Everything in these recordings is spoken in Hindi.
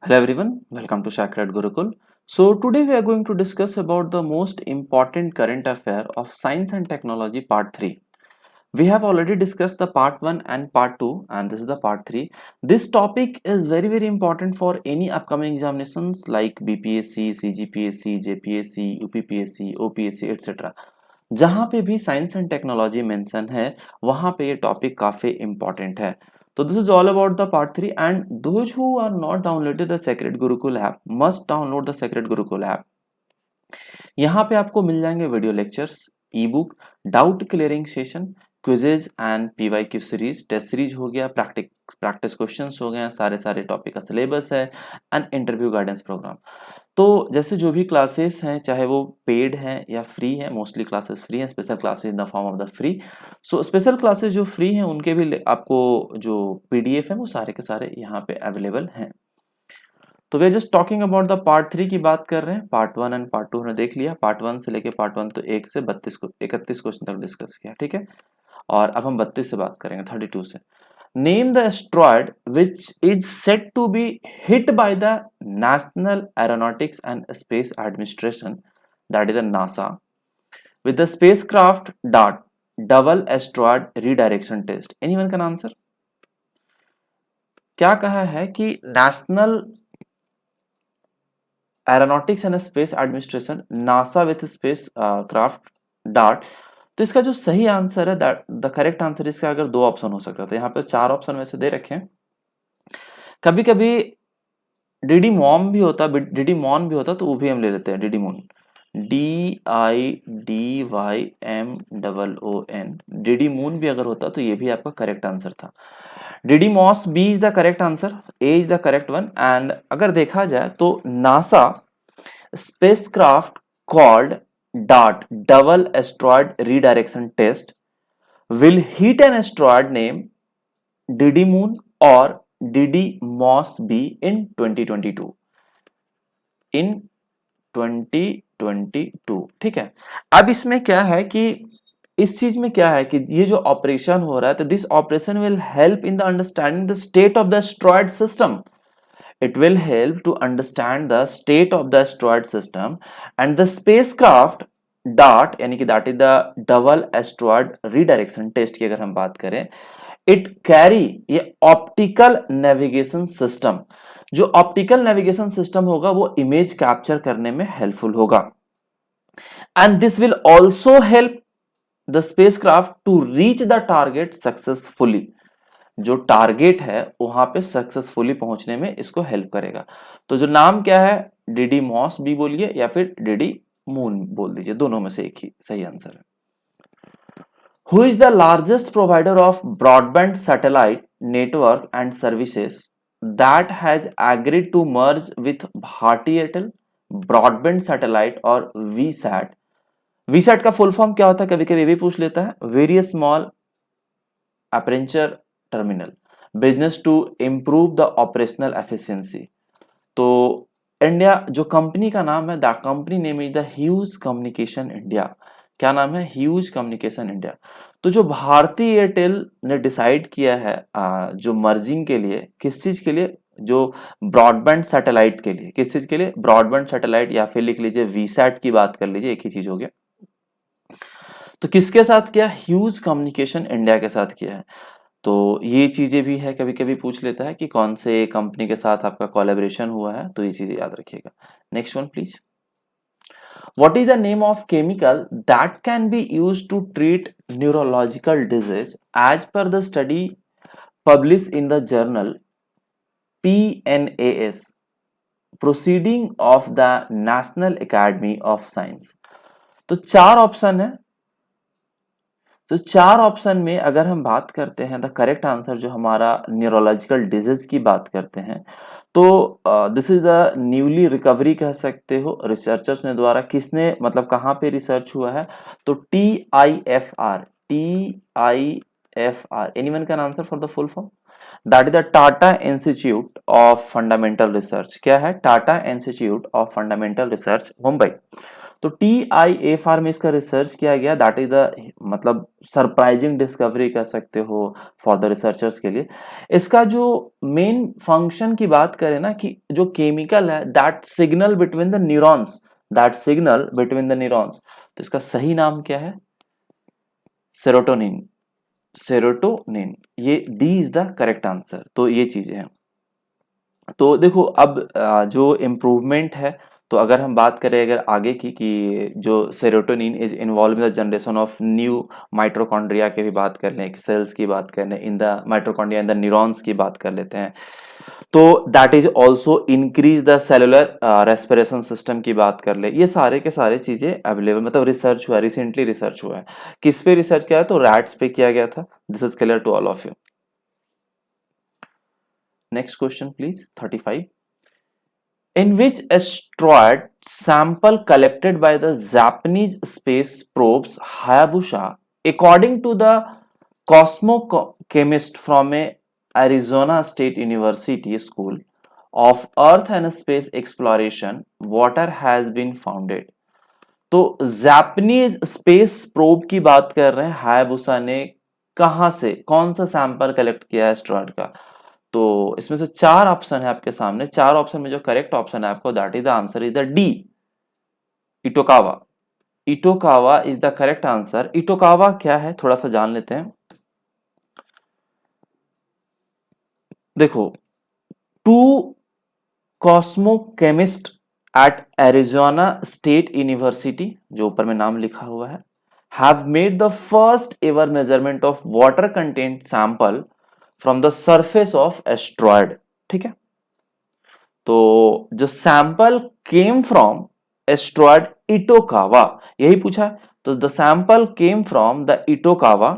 Hello everyone, welcome to Chakra Gurukul. So today we are going to discuss about the most important current affair of science and technology part 3. We have already discussed the part 1 and part 2 and this is the part 3. This topic is very important for any upcoming examinations like BPSC, CGPSC, JPSC, UPPSC, OPSC etc. जहाँ पे भी साइंस एंड टेक्नोलॉजी मेंशन है वहाँ पे ये टॉपिक काफ़ी इम्पॉर्टेंट है. तो this is all about the part 3 and those who are not downloaded the sacred Gurukul app must download the sacred Gurukul app. यहाँ पे आपको मिल जाएंगे video lectures, e book, doubt clearing session, quizzes and PYQ series, test series हो गया, प्रैक्टिस क्वेश्चंस हो गए, सारे टॉपिक का सिलेबस है एंड इंटरव्यू गाइडेंस प्रोग्राम. तो जैसे जो भी क्लासेस हैं चाहे वो पेड हैं या फ्री हैं, मोस्टली क्लासेस फ्री हैं, special classes in the form of the free. So special classes जो फ्री हैं उनके भी आपको जो पीडीएफ है वो सारे के सारे यहाँ पे अवेलेबल हैं. तो वे just talking about the part 3 की बात कर रहे हैं. पार्ट 1 एंड पार्ट 2 हमने देख लिया. पार्ट 1 से लेके पार्ट 1 तो 1 से 31 क्वेश्चन तक डिस्कस किया, ठीक है. और अब हम 32 से बात करेंगे, 32 से. Name the asteroid which is said to be hit by the National Aeronautics and Space Administration, that is the NASA, with the spacecraft DART, Double Asteroid Redirection Test. Anyone can answer? क्या कहा है कि national aeronautics and space administration, NASA with space craft dart. तो इसका जो सही आंसर है, द करेक्ट आंसर, इसका अगर दो ऑप्शन हो सकता था. यहाँ पे 4 ऑप्शन में से दे रखे हैं. कभी कभी डीडी मॉम भी होता, डीडी मॉन भी होता, तो वो भी हम ले लेते हैं. Didymoon, DIDYMOON, Didymoon भी अगर होता तो ये भी आपका करेक्ट आंसर था. Didymos B is the correct answer, A is the correct one. And अगर देखा जाए तो NASA spacecraft called DART, Double Asteroid Redirection Test, will hit an asteroid named Didymoon or Didymos B in 2022. In 2022, ठीक है. अब इसमें क्या है कि इस चीज में क्या है कि ये जो ऑपरेशन हो रहा है, तो this operation will help in the understanding the state of the asteroid system. It will help to understand the state of the asteroid system, and the spacecraft DART, यानी कि that is the double asteroid redirection test की अगर हम बात करें, it carry ये optical navigation system. जो optical navigation system होगा वो इमेज कैप्चर करने में हेल्पफुल होगा. And this will also help the spacecraft to reach the target successfully. जो टारगेट है वहां पे सक्सेसफुली पहुंचने में इसको हेल्प करेगा. तो जो नाम क्या है, डीडी मॉस बी बोलिए या फिर डीडी मून बोल दीजिए, दोनों में से एक ही सही आंसर है. Who is the largest provider of broadband satellite network and services that has agreed to merge with Bharti Airtel, broadband satellite और वीसैट. वीसैट का फुल फॉर्म क्या होता है, कभी कभी भी पूछ लेता है. Very small aperture terminal business to improve the operational efficiency. तो इंडिया जो कंपनी का नाम है, the company name is the Hughes communication India. क्या नाम है, ह्यूज कम्युनिकेशन इंडिया. तो जो भारती एयरटेल ने डिसाइड किया है जो मर्जिंग के लिए, किस चीज के लिए, जो ब्रॉडबैंड सैटेलाइट के लिए, किस चीज के लिए, ब्रॉडबैंड सैटेलाइट या फिर लिख लीजिए वीसैट की बात कर लीजिए, एक ही चीज हो गया. तो किसके साथ किया, ह्यूज कम्युनिकेशन इंडिया के साथ किया है. तो ये चीजें भी है, कभी कभी पूछ लेता है कि कौन से कंपनी के साथ आपका कोलैबोरेशन हुआ है, तो ये चीजें याद रखिएगा. Next one please. What is the name of chemical that can be used to treat neurological disease as per the study publish in the journal PNAS proceeding of the national academy of science. तो 4 ऑप्शन है. तो 4 ऑप्शन में अगर हम बात करते हैं, द करेक्ट आंसर जो हमारा न्यूरोलॉजिकल डिजीज की बात करते हैं, तो this is the newly recovery कह सकते हो. रिसर्चर्स ने द्वारा, किसने, मतलब कहाँ पे रिसर्च हुआ है, तो TIFR. Anyone can answer for the full form, that is the Tata institute of fundamental research. क्या है, Tata institute of fundamental research, Mumbai. तो TIFR में इसका रिसर्च किया गया, दैट इज द मतलब सरप्राइजिंग डिस्कवरी कह सकते हो फॉर द रिसर्चर्स के लिए। इसका जो मेन फंक्शन की बात करें ना, कि जो केमिकल है that signal between the neurons, तो इसका सही नाम क्या है? सेरोटोनिन। सेरोटोनिन, ये D is the correct answer. तो ये चीजें हैं। तो देखो अब जो इम्प्रूवमेंट है, तो अगर हम बात करें अगर आगे की, कि जो serotonin is involve in the generation of new mitochondria की भी बात कर लें, सेल्स की बात कर लें, in the mitochondria in the neurons की बात कर लेते हैं, तो that is also increase the cellular respiration system की बात कर ले। ये सारे के सारे चीजें अवेलेबल, मतलब रिसर्च हुआ है, रिसेंटली रिसर्च हुआ है। किस पे रिसर्च किया है? तो रैट्स पे किया गया था। This is clear to all of you. Next question please, 35। In which asteroid sample collected by the Japanese space probes Hayabusa, according to the cosmochemist from a Arizona State University School of Earth and Space Exploration, water has been founded? तो जापानीज स्पेस प्रोब की बात कर रहे हैं, हायाबुसा ने कहां से कौन सा सैंपल कलेक्ट किया है एस्ट्रॉयड का? तो इसमें से चार ऑप्शन है आपके सामने, चार ऑप्शन में जो करेक्ट ऑप्शन है आपको, that is the answer is the D, Itokawa. Itokawa is the correct answer. Itokawa क्या है थोड़ा सा जान लेते हैं। देखो, two cosmochemist at Arizona State University, जो ऊपर में नाम लिखा हुआ है, have made the first ever measurement of water content sample from the surface of asteroid. ठीक है, तो जो sample came from asteroid Itokawa, यही पूछा है। तो the sample came from the Itokawa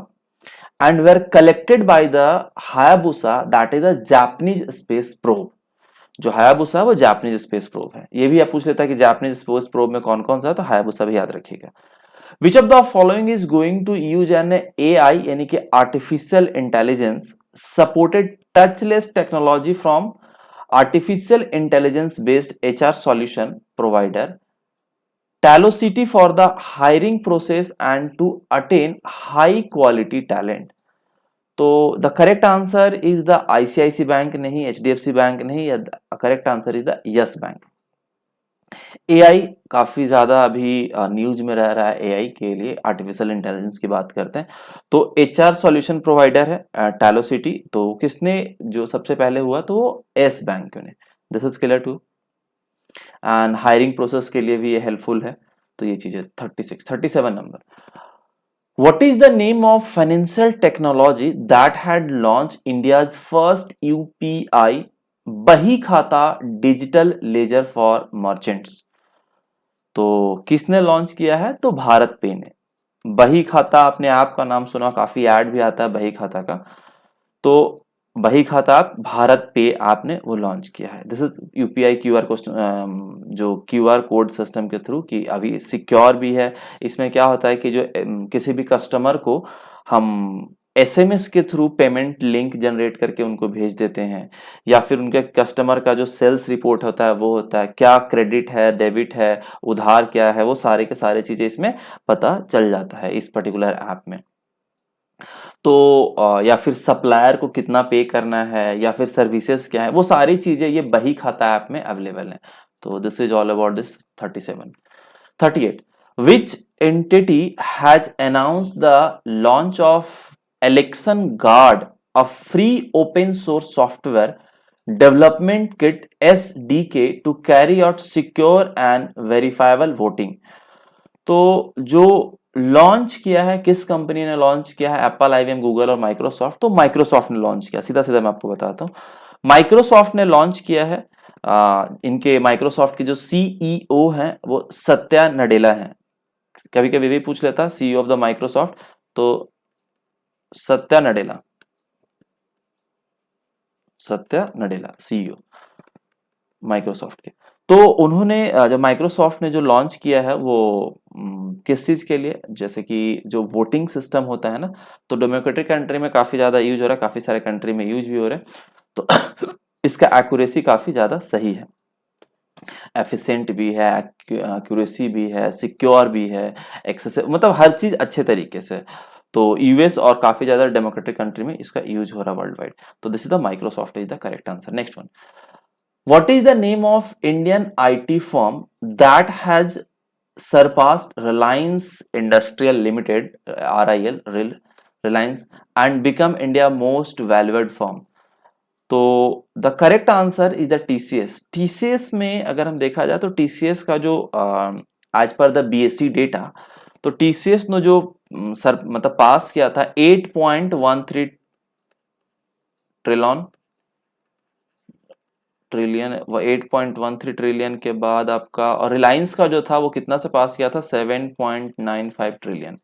and were collected by the Hayabusa, that is a Japanese space probe. जो हायाबुसा है वो जापानीज स्पेस प्रोब है। ये भी आप पूछ लेता है कि जापानीज स्पेस प्रोब में कौन कौन सा है, तो हायाबुसा भी याद रखिएगा। Which of the following is going to use an AI, यानी कि artificial intelligence supported touchless technology from artificial intelligence based HR solution provider Talocity for the hiring process and to attain high quality talent? तो the correct answer is the ICICI bank नहीं, HDFC बैंक नहीं, correct answer is the yes bank. AI काफी ज्यादा अभी न्यूज में रह रहा है। AI के लिए आर्टिफिशियल इंटेलिजेंस की बात करते हैं, तो HR सॉल्यूशन प्रोवाइडर है टैलोसिटी। तो किसने जो सबसे पहले हुआ, तो वो एस बैंक ने। This is clear to. And hiring process के लिए भी ये हेल्पफुल है। तो ये चीजें 37 number. What is the name of financial technology that had launched India's first UPI बही खाता डिजिटल लेजर फॉर मर्चेंट्स? तो किसने लॉन्च किया है? तो भारत पे ने। बही खाता, आपने ऐप का नाम सुना, काफी ऐड भी आता है बही खाता का। तो बही खाता भारत पे आपने वो लॉन्च किया है। दिस इज यूपीआई क्यूआर जो क्यूआर कोड सिस्टम के थ्रू, कि अभी सिक्योर भी है। इसमें क्या होता है कि जो किसी भी कस्टमर को हम SMS के थ्रू पेमेंट लिंक जनरेट करके उनको भेज देते हैं, या फिर उनके कस्टमर का जो सेल्स रिपोर्ट होता है वो होता है, क्या क्रेडिट है, डेबिट है, उधार क्या है, वो सारे के सारे चीजें इसमें पता चल जाता है इस पर्टिकुलर ऐप में। तो या फिर सप्लायर को कितना पे करना है, या फिर सर्विसेज क्या है, वो सारी चीजें ये बही खाता ऐप में अवेलेबल है। तो this is all about this. 37 38 which entity has announced the launch of election guard, a free open source software development kit SDK to carry out secure and verifiable voting? तो जो लॉन्च किया है, किस कंपनी ने लॉन्च किया है? एप्पल, IBM, गूगल और माइक्रोसॉफ्ट। तो माइक्रोसॉफ्ट ने लॉन्च किया, सीधा सीधा मैं आपको बताता हूँ। माइक्रोसॉफ्ट ने लॉन्च किया है। इनके माइक्रोसॉफ्ट के जो CEO हैं वो सत्या नडेला हैं। कभी कभी भी पूछ लेता CEO ऑफ द माइक्रोसॉफ्ट, तो सत्या नडेला, सत्या नडेला CEO माइक्रोसॉफ्ट के। तो उन्होंने जब माइक्रोसॉफ्ट ने जो लॉन्च किया है वो किस चीज के लिए, जैसे कि जो वोटिंग सिस्टम होता है ना, तो डेमोक्रेटिक कंट्री में काफी ज्यादा यूज हो रहा है, काफी सारे कंट्री में यूज भी हो रहा है, तो इसका एक्यूरेसी काफी ज्यादा सही है। एफिशिएंट भी है, एक्यूरेसी भी है, सिक्योर भी है, एक्सेस, मतलब हर चीज अच्छे तरीके से। तो यूएस और काफी ज्यादा डेमोक्रेटिक कंट्री में इसका यूज हो रहा है वर्ल्ड वाइड। तो this is the Microsoft is the correct answer. Next one, what is the name of Indian IT firm that has surpassed Reliance Industrial Limited RIL Reliance and become India most valued firm? तो the correct answer is the TCS. TCS में अगर हम देखा जाए तो टीसीएस का जो आज पर द बीएससी डेटा, तो टीसीएस ने जो सर मतलब पास किया था 8.13 ट्रिलियन ट्रिलियन, वो 8.13 ट्रिलियन के बाद आपका, और रिलायंस का जो था वो कितना से पास किया था 7.95 ट्रिलियन।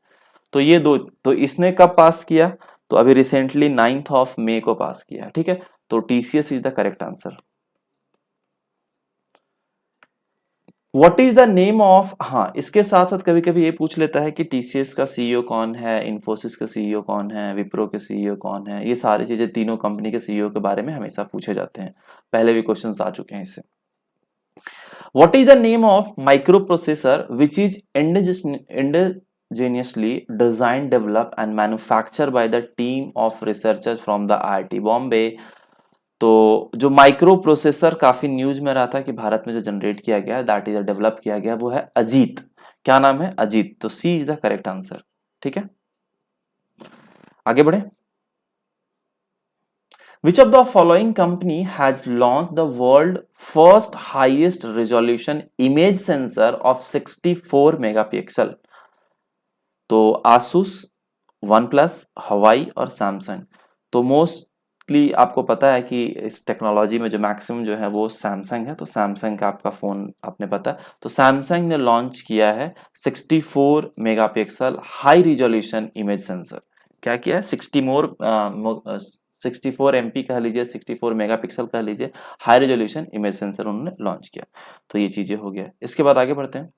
तो ये दो, तो इसने कब पास किया, तो अभी रिसेंटली 9th ऑफ मई को पास किया, ठीक है। तो TCS is the correct answer. What is the name of, हाँ इसके साथ साथ कभी कभी ये पूछ लेता है कि टीसीएस का सीईओ कौन है, इन्फोसिस का सीईओ कौन है, विप्रो के सीईओ कौन है, ये सारी चीजें तीनों कंपनी के सीईओ के बारे में हमेशा पूछे जाते हैं, पहले भी क्वेश्चंस आ चुके हैं इससे। What is the name of microprocessor which is indigenously designed, developed and manufactured by the team of researchers from the IIT Bombay? तो जो माइक्रो प्रोसेसर काफी न्यूज में रहा था कि भारत में जो जनरेट किया गया है, दैट इज डेवलप किया गया, वो है अजीत। क्या नाम है? अजीत। तो सी इज द करेक्ट आंसर, ठीक है। आगे बढ़े। Which of the following company has launched the world first highest resolution image sensor of 64 megapixel? तो आसूस, वन प्लस, हवाई और सैमसंग। तो मोस्टली आपको पता है कि इस टेक्नोलॉजी में जो मैक्सिमम जो है वो सैमसंग है, तो सैमसंग का आपका फोन आपने पता है। तो सैमसंग ने लॉन्च किया है 64 megapixel high resolution image sensor. क्या किया है? 64 MP कह लीजिए, 64 मेगापिक्सल कह लीजिए, हाई रेजोल्यूशन इमेज सेंसर उन्होंने लॉन्च किया। तो ये चीजें हो गया। इसके बाद आगे बढ़ते हैं।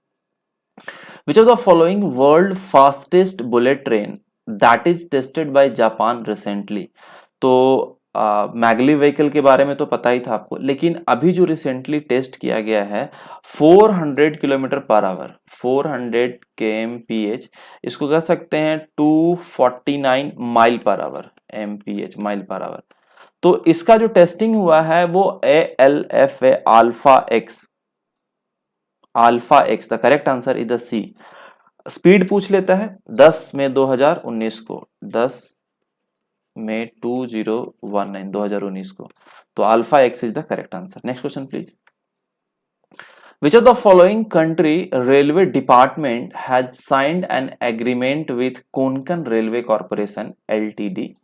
Which of the following world fastest bullet train that is tested by Japan recently? तो मैगली व्हीकल के बारे में तो पता ही था आपको, लेकिन अभी जो रिसेंटली टेस्ट किया गया है 400 किलोमीटर पर आवर, 400 kmph, इसको कह सकते हैं 249 mile per hour, mph mile per hour. तो इसका जो टेस्टिंग हुआ है वो ALFA Alfa X, the correct answer is the C. Speed पूछ लेता है 10 में 2019 को, 10 में 2019 को। तो alpha x is the correct answer. Next question please. Which of the following country railway department has signed an agreement with Konkan Railway Corporation Ltd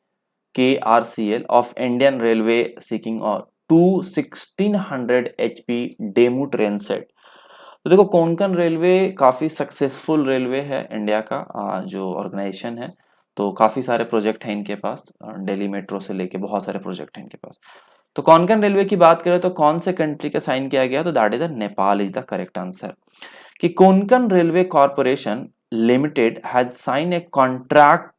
KRCL of Indian Railway seeking or 1600 HP demo train set? तो देखो कोंकण रेलवे काफी सक्सेसफुल रेलवे है इंडिया का, जो ऑर्गेनाइजेशन है। तो काफी सारे प्रोजेक्ट हैं इनके पास, दिल्ली मेट्रो से लेके बहुत सारे प्रोजेक्ट हैं इनके पास। तो कोंकण रेलवे की बात करें तो कौन से कंट्री का साइन किया गया, तो that is the Nepal is the correct answer. कि Konkan railway corporation limited has sign a contract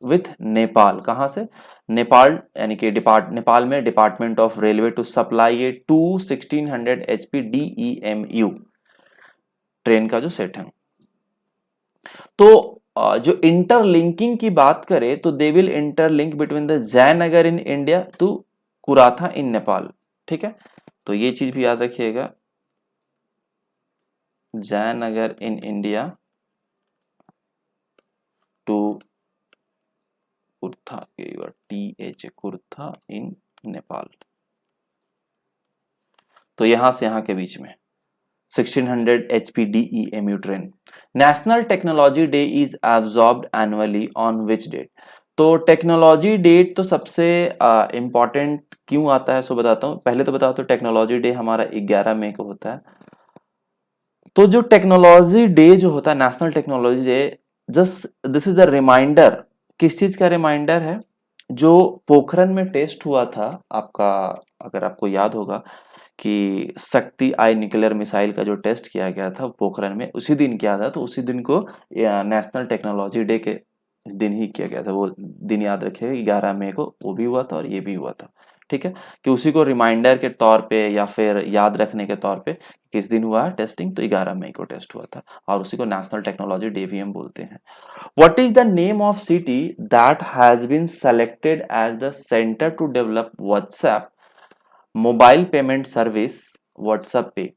with Nepal. कहां से? नेपाल, यानी कि नेपाल में department of railway to supply a 1600 HP DEMU train का जो सेट है। तो जो इंटरलिंकिंग की बात करें तो they will interlink between the Jaynagar in India to Kurtha in Nepal, ठीक है। तो ये चीज भी याद रखिएगा, Jaynagar in India to Kurtha, TH Kurtha in Nepal. तो यहां से यहां के बीच में 1600 HP DEMU train. National technology day is observed annually on which date? तो टेक्नोलॉजी डेट तो सबसे इंपॉर्टेंट क्यों आता है सो बताता हूं। पहले तो बताओ, तो टेक्नोलॉजी डे हमारा 11 मई को होता है। तो जो टेक्नोलॉजी डे जो होता है, national technology day, just this is the reminder. किस चीज का रिमाइंडर है? जो पोखरण में टेस्ट हुआ था आपका, अगर आपको याद होगा कि शक्ति आई न्यूक्लियर मिसाइल का जो टेस्ट किया गया था पोखरण में, उसी दिन किया था। तो उसी दिन को नेशनल टेक्नोलॉजी डे के दिन ही किया गया था। वो दिन याद रखिएगा, 11 मई को वो भी हुआ था और ये भी हुआ था, ठीक है, कि उसी को रिमाइंडर के तौर पे या फिर याद रखने के तौर पे किस दिन हुआ है टेस्टिंग, तो 11 मई को टेस्ट हुआ था और उसी को नेशनल टेक्नोलॉजी डे भी हम बोलते हैं। What is the name of city that has been selected as the centre to develop WhatsApp mobile payment service WhatsApp pay?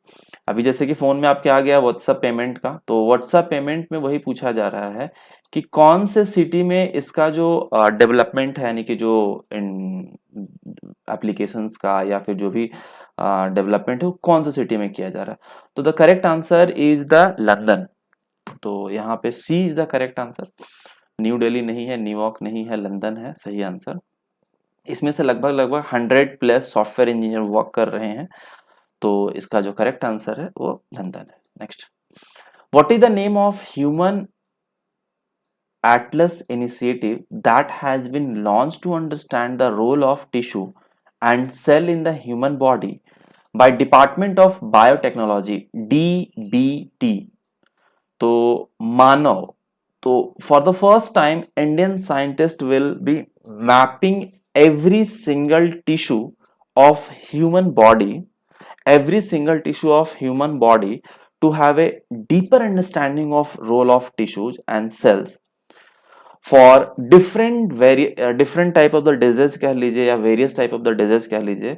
अभी जैसे कि फोन में आपके आ गया व्हाट्सएप पेमेंट का, तो व्हाट्सएप पेमेंट में वही पूछा जा रहा है कि कौन से सिटी में इसका जो डेवलपमेंट है, यानी कि जो एप्लीकेशंस का या फिर जो भी डेवलपमेंट है वो कौन से सिटी में किया जा रहा है। तो the correct answer is the London. तो यहाँ पे C is the correct answer. New Delhi नहीं है, न्यूयॉर्क नहीं है, लंदन है सही आंसर। इसमें से लगभग लगभग 100 प्लस सॉफ्टवेयर इंजीनियर वर्क कर रहे हैं, तो इसका जो करेक्ट आंसर है वो लंदन है। Next, what is the name of human Atlas initiative that has been launched to understand the role of tissue and cell in the human body by Department of Biotechnology DBT? तो मानव, तो for the first time Indian scientists will be mapping every single tissue of human body, every single tissue of human body to have a deeper understanding of role of tissues and cells for different type of the disease कह लीजिए या various type of the disease कह लीजिए।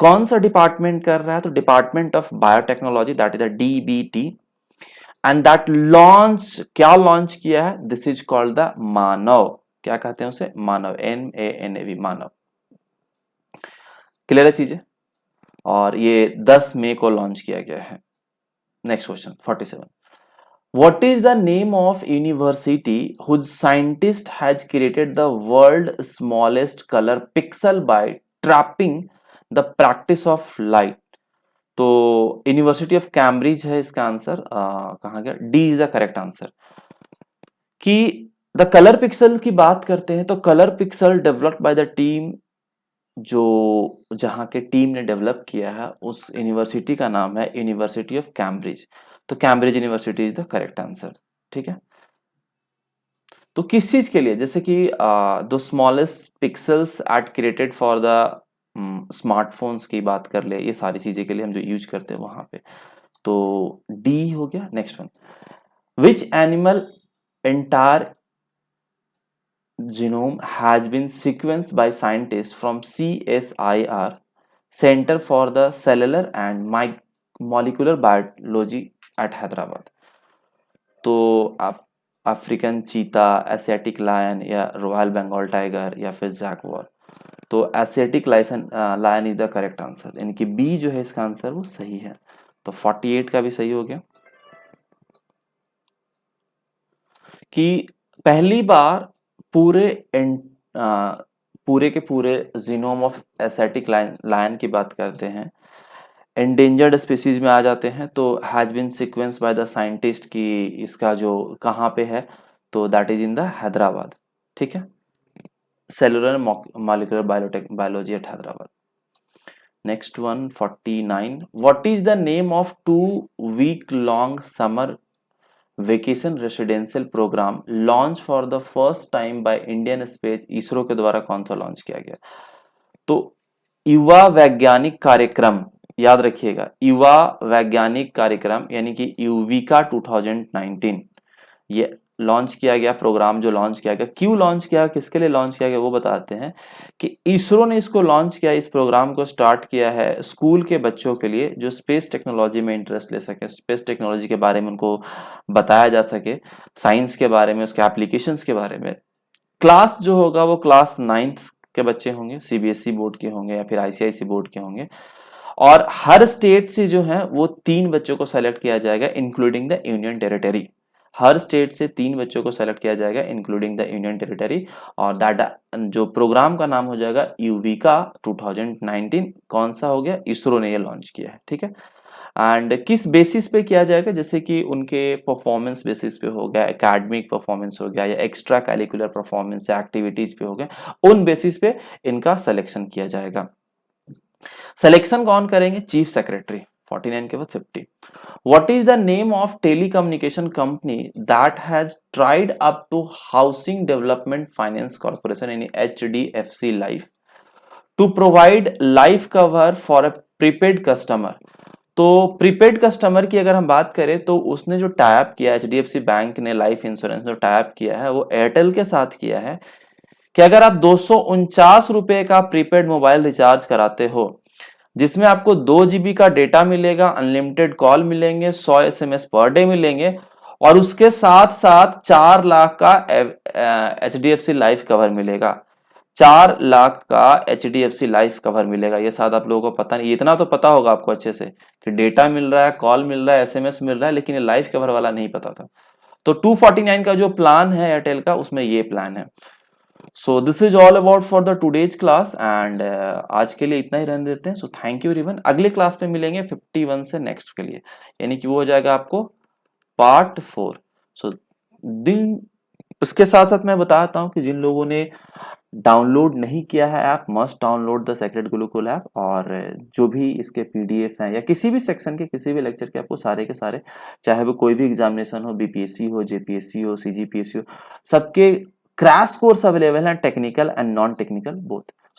कौन सा डिपार्टमेंट कर रहा है? तो department of biotechnology, that is the DBT. And that launch, क्या लॉन्च किया है? दिस इज कॉल्ड द मानव। क्या कहते हैं उसे? मानव, MANAV, मानव। क्लियर है चीजें? और ये 10 मई को लॉन्च किया गया है। Next question 47, what is the name of university whose scientist has created the world's smallest color pixel by trapping the practice of light? तो यूनिवर्सिटी ऑफ कैम्ब्रिज है इसका आंसर। कहाँ गया? D is the correct answer. कि द कलर पिक्सल की बात करते हैं तो colour pixel developed by the team, जो जहाँ के टीम ने डेवलप किया है उस यूनिवर्सिटी का नाम है यूनिवर्सिटी ऑफ कैम्ब्रिज। तो Cambridge university is the correct answer. ठीक है, तो किस चीज के लिए? जैसे कि the smallest pixels at created for the smartphones की बात कर ले, ये सारी चीजें के लिए हम जो यूज करते हैं वहां पे, तो डी हो गया। Next one, which animal entire genome has been sequenced by scientists from CSIR, Center for the Cellular and Molecular Biology at Hyderabad? तो अफ्रीकन चीता, एशियाटिक लायन या रॉयल बंगाल टाइगर या फिर जैगुआर? तो Asiatic lion is the correct answer, यानी कि बी जो है इसका आंसर वो सही है। तो 48 का भी सही हो गया। कि पहली बार पूरे पूरे के पूरे जीनोम ऑफ एशियाटिक लायन की बात करते हैं, एंडेंजर्ड स्पीसीज में आ जाते हैं, तो has been sequence by the scientist की इसका जो कहाँ पे है, तो that is in the Hyderabad. ठीक है, cellular molecular biology at Hyderabad. Next one 49, what is the name of 2-week long summer vacation residential programme launch for the first time by Indian space, ISRO के द्वारा कौन सा लॉन्च किया गया? तो युवा वैज्ञानिक कार्यक्रम, याद रखिएगा, युवा वैज्ञानिक कार्यक्रम यानी कि यूविका 2019 ये लॉन्च किया गया। प्रोग्राम जो लॉन्च किया गया, क्यों लॉन्च किया, किसके लिए लॉन्च किया गया, वो बताते हैं। कि इसरो ने इसको लॉन्च किया, इस प्रोग्राम को स्टार्ट किया है स्कूल के बच्चों के लिए जो स्पेस टेक्नोलॉजी में इंटरेस्ट ले सके, स्पेस टेक्नोलॉजी के बारे में उनको बताया जा सके, साइंस के बारे में, उसके एप्लीकेशंस के बारे में। क्लास जो होगा वो क्लास 9th के बच्चे होंगे, CBSE बोर्ड के होंगे या फिर ICIC बोर्ड के होंगे। और हर स्टेट से जो है वो 3 बच्चों को सेलेक्ट किया जाएगा including the union territory. Her state से 3 बच्चों को सेलेक्ट किया जाएगा इंक्लूडिंग द यूनियन टेरिटरी। और दैट जो प्रोग्राम का नाम हो जाएगा यूविका 2019। कौन सा हो गया? इसरो ने ये लॉन्च किया है। ठीक है, एंड किस बेसिस पे किया जाएगा? जैसे कि उनके परफॉर्मेंस बेसिस पे हो गया, एकेडमिक परफॉर्मेंस हो गया, या एक्स्ट्रा कैरिकुलर परफॉर्मेंस या एक्टिविटीज पे हो गया, उन बेसिस पे इनका सिलेक्शन किया जाएगा। सिलेक्शन कौन करेंगे? Chief secretary. 49 के बाद 50, what is the name of telecommunication company that has tried up to housing development finance corporation यानी HDFC life to provide life cover for a prepaid customer. तो प्रीपेड कस्टमर की अगर हम बात करें तो उसने जो टाइप किया है, एचडीएफसी बैंक ने लाइफ इंश्योरेंस जो टाइप किया है वो एयरटेल के साथ किया है कि अगर आप 249 रुपए का प्रीपेड मोबाइल रिचार्ज कराते हो जिसमें आपको 2 GB का डेटा मिलेगा, अनलिमिटेड कॉल मिलेंगे, 100 SMS पर डे मिलेंगे और उसके साथ साथ 4 लाख का एचडीएफसी लाइफ कवर मिलेगा। 4 लाख का एचडीएफसी लाइफ कवर मिलेगा। ये शायद आप लोगों को पता नहीं, इतना तो पता होगा आपको अच्छे से कि डेटा मिल रहा है, कॉल मिल रहा है, एसएमएस मिल रहा है, लेकिन ये लाइफ कवर वाला नहीं पता था। तो 249 का जो प्लान है एयरटेल का, उसमें ये प्लान है। So this is all about for the today's class and आज के लिए इतना ही रहने देते हैं। So thank you everyone. अगले क्लास में मिलेंगे 51 से नेक्स्ट के लिए, यानी कि वो हो जाएगा आपको पार्ट 4। सो दिन उसके साथ साथ मैं बताता हूँ कि जिन लोगों ने डाउनलोड नहीं किया है app, must download the sacred Gurukul app. और जो भी इसके पीडीएफ हैं या किसी भी सेक्शन के किसी भी लेक्चर के, आपको सारे के सारे, चाहे वो कोई भी एग्जामिनेशन हो, बीपीएससी हो, जेपीएससी हो, सीजीपीएससी हो, सबके क्रैश कोर्स अवेलेबल हैं, technical and non technical both.